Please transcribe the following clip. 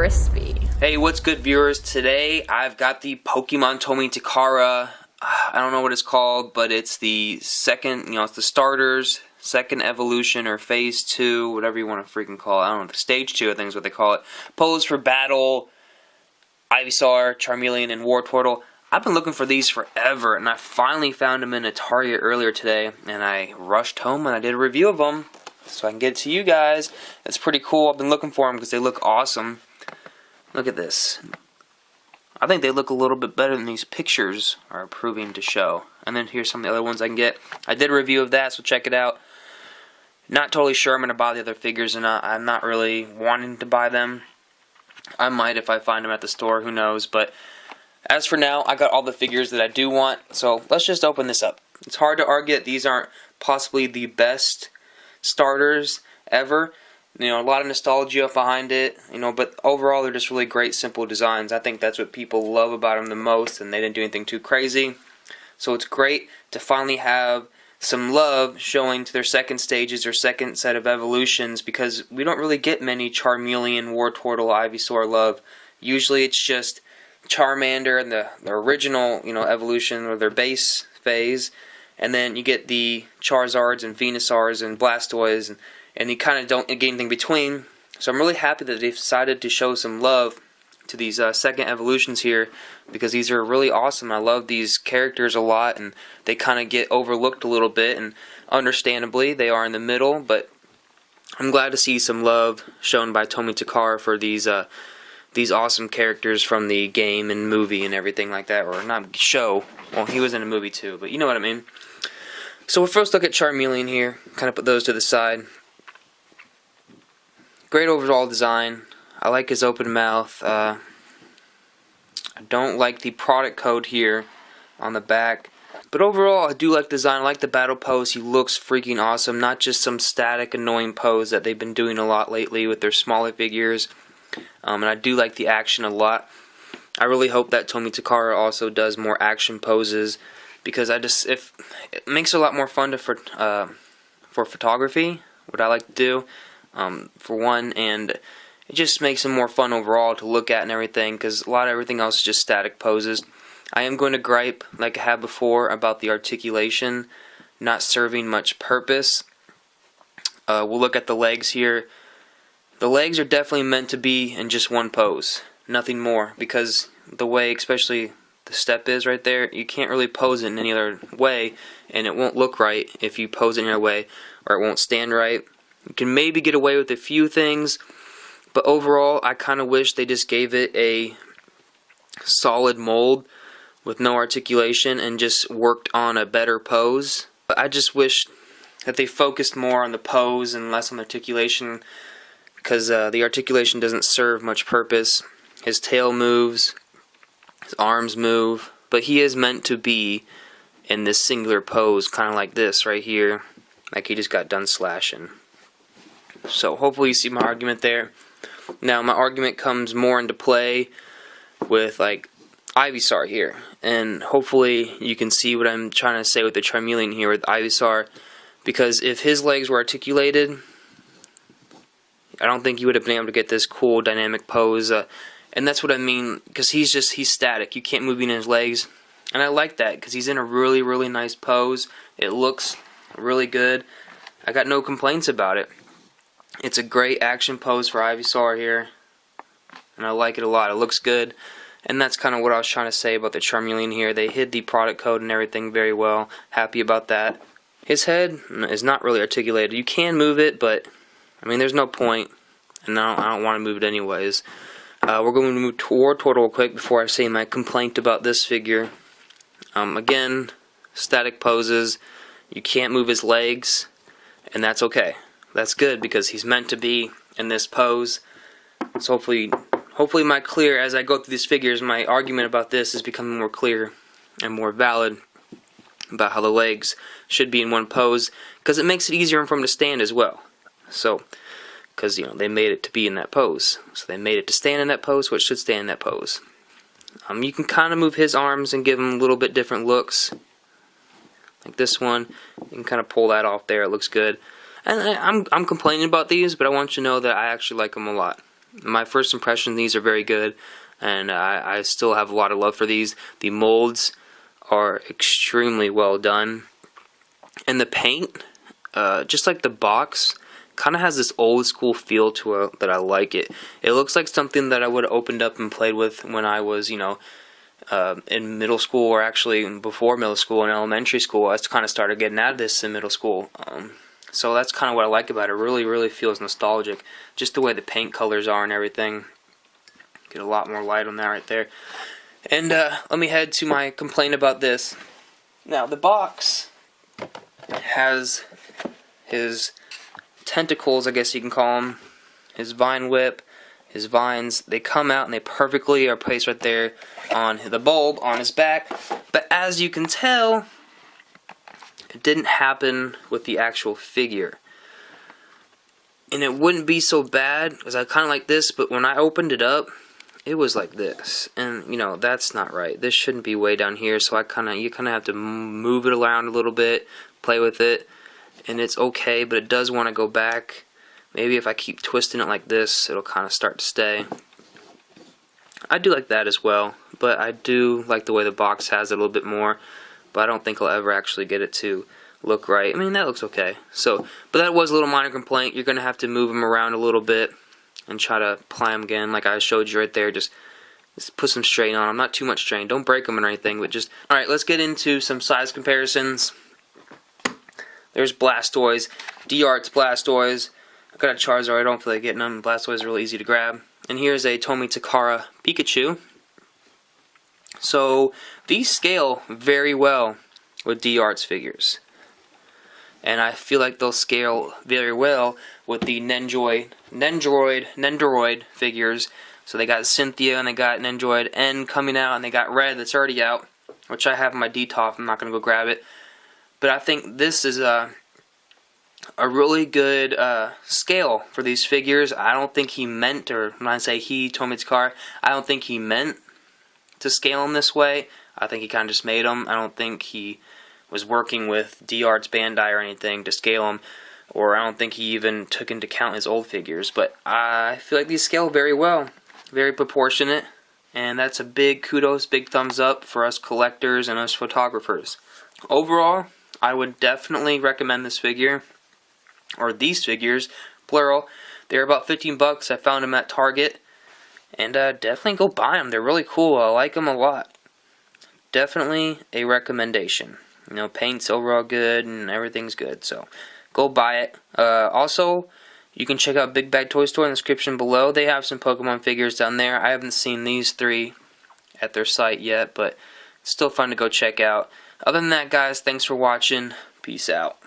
crispy. Hey, what's good, viewers? Today I've got the Pokemon TOMY Takara. I don't know what it's called, but it's the second, it's the starters, second evolution or phase 2, whatever you want to freaking call it. I don't know, stage 2 I think is what they call it. Pose for battle, IVYSAUR, Charmeleon, and WARTORTLE. I've been looking for these forever, and I finally found them in a Target earlier today, and I rushed home and I did a review of them so I can get it to you guys. It's pretty cool. I've been looking for them because they look awesome. Look at this. I think they look a little bit better than these pictures are proving to show. And then here's some of the other ones I can get. I did a review of that, so check it out. Not totally sure I'm going to buy the other figures or not. I'm not really wanting to buy them. I might if I find them at the store, who knows. But as for now, I got all the figures that I do want. So let's just open this up. It's hard to argue that these aren't possibly the best starters ever. A lot of nostalgia behind it, but overall they're just really great, simple designs. I think that's what people love about them the most, and they didn't do anything too crazy. So it's great to finally have some love showing to their second stages or second set of evolutions, because we don't really get many Charmeleon, WARTORTLE, IVYSAUR love. Usually it's just Charmander and the original, evolution or their base phase, and then you get the Charizards and Venusaurs and Blastoise, and you kind of don't get anything between. So I'm really happy that they've decided to show some love to these second evolutions here, because these are really awesome. I love these characters a lot, and they kind of get overlooked a little bit, and understandably they are in the middle, but I'm glad to see some love shown by TOMY Takara for these awesome characters from the game and movie and everything like that, or not show. Well, he was in a movie too, but you know what I mean. So we'll first look at Charmeleon here, kind of put those to the side. Great overall design. I like his open mouth. I don't like the product code here on the back. But overall, I do like the design. I like the battle pose. He looks freaking awesome. Not just some static, annoying pose that they've been doing a lot lately with their smaller figures. And I do like the action a lot. I really hope that TOMY Takara also does more action poses, because it makes it a lot more fun for photography, what I like to do. For one, and it just makes them more fun overall to look at and everything, because a lot of everything else is just static poses. I am going to gripe, like I have before, about the articulation not serving much purpose. We'll look at the legs here. The legs are definitely meant to be in just one pose, nothing more, because the way, especially the step is right there, you can't really pose it in any other way, and it won't look right if you pose it in your way, or it won't stand right. You can maybe get away with a few things, but overall I kind of wish they just gave it a solid mold with no articulation and just worked on a better pose. But I just wish that they focused more on the pose and less on the articulation, because the articulation doesn't serve much purpose. His tail moves, his arms move, but he is meant to be in this singular pose, kind of like this right here, like he just got done slashing. So hopefully you see my argument there. Now my argument comes more into play with like IVYSAUR here, and hopefully you can see what I'm trying to say with the Charmeleon here with IVYSAUR, because if his legs were articulated, I don't think you would have been able to get this cool dynamic pose, and that's what I mean, because he's static. You can't move in his legs, and I like that because he's in a really, really nice pose. It looks really good. I got no complaints about it. It's a great action pose for IVYSAUR here, and I like it a lot. It looks good, and that's kind of what I was trying to say about the Charmeleon here. They hid the product code and everything very well. Happy about that. His head is not really articulated. You can move it, but I mean, there's no point, and I don't want to move it anyways. We're going to move toward WARTORTLE real quick before I say my complaint about this figure. Again, static poses. You can't move his legs, and that's okay. That's good, because he's meant to be in this pose. So hopefully as I go through these figures, my argument about this is becoming more clear and more valid about how the legs should be in one pose, because it makes it easier for him to stand as well. So, because they made it to be in that pose, so they made it to stand in that pose, so it should stand in that pose. You can kind of move his arms and give him a little bit different looks, like this one. You can kind of pull that off there. It looks good. And I'm complaining about these, but I want you to know that I actually like them a lot. My first impression, these are very good, and I still have a lot of love for these. The molds are extremely well done, and the paint, just like the box, kind of has this old school feel to it that I like it. It looks like something that I would have opened up and played with when I was, in middle school, or actually before middle school and elementary school. I kind of started getting out of this in middle school. So that's kind of what I like about it. It really feels nostalgic. Just the way the paint colors are and everything. Get a lot more light on that right there. And let me head to my complaint about this. Now, the box has his tentacles, I guess you can call them, his vine whip, his vines. They come out and they perfectly are placed right there on the bulb on his back. But as you can tell, it didn't happen with the actual figure. And it wouldn't be so bad, because I kind of like this, but when I opened it up, it was like this. And, that's not right. This shouldn't be way down here, so you kind of have to move it around a little bit, play with it, and it's okay, but it does want to go back. Maybe if I keep twisting it like this, it'll kind of start to stay. I do like that as well, but I do like the way the box has it a little bit more. But I don't think I'll ever actually get it to look right. I mean, that looks okay. So, but that was a little minor complaint. You're going to have to move them around a little bit and try to apply them again, like I showed you right there. Just put some strain on them. Not too much strain. Don't break them or anything, but just... Alright, let's get into some size comparisons. There's Blastoise. D-Art's Blastoise. I got a Charizard. I don't feel like getting them. Blastoise is really easy to grab. And here's a TOMY Takara Pikachu. So, these scale very well with D-Art's figures. And I feel like they'll scale very well with the Nendoroid figures. So they got Cynthia and they got Nendoroid N coming out, and they got Red that's already out, which I have in my DTOF. I'm not going to go grab it. But I think this is a really good scale for these figures. I don't think he meant, or when I say he, TOMY Takara, I don't think he meant to scale them this way. I think he kind of just made them. I don't think he was working with D-Art's Bandai or anything to scale them, or I don't think he even took into account his old figures. But I feel like these scale very well, very proportionate, and that's a big kudos, big thumbs up for us collectors and us photographers. Overall, I would definitely recommend this figure, or these figures, plural. They're about 15 bucks. I found them at Target. And definitely go buy them. They're really cool. I like them a lot. Definitely a recommendation. Paint's overall good and everything's good. So go buy it. Also, you can check out Big Bag Toy Store in the description below. They have some Pokemon figures down there. I haven't seen these three at their site yet, but it's still fun to go check out. Other than that, guys, thanks for watching. Peace out.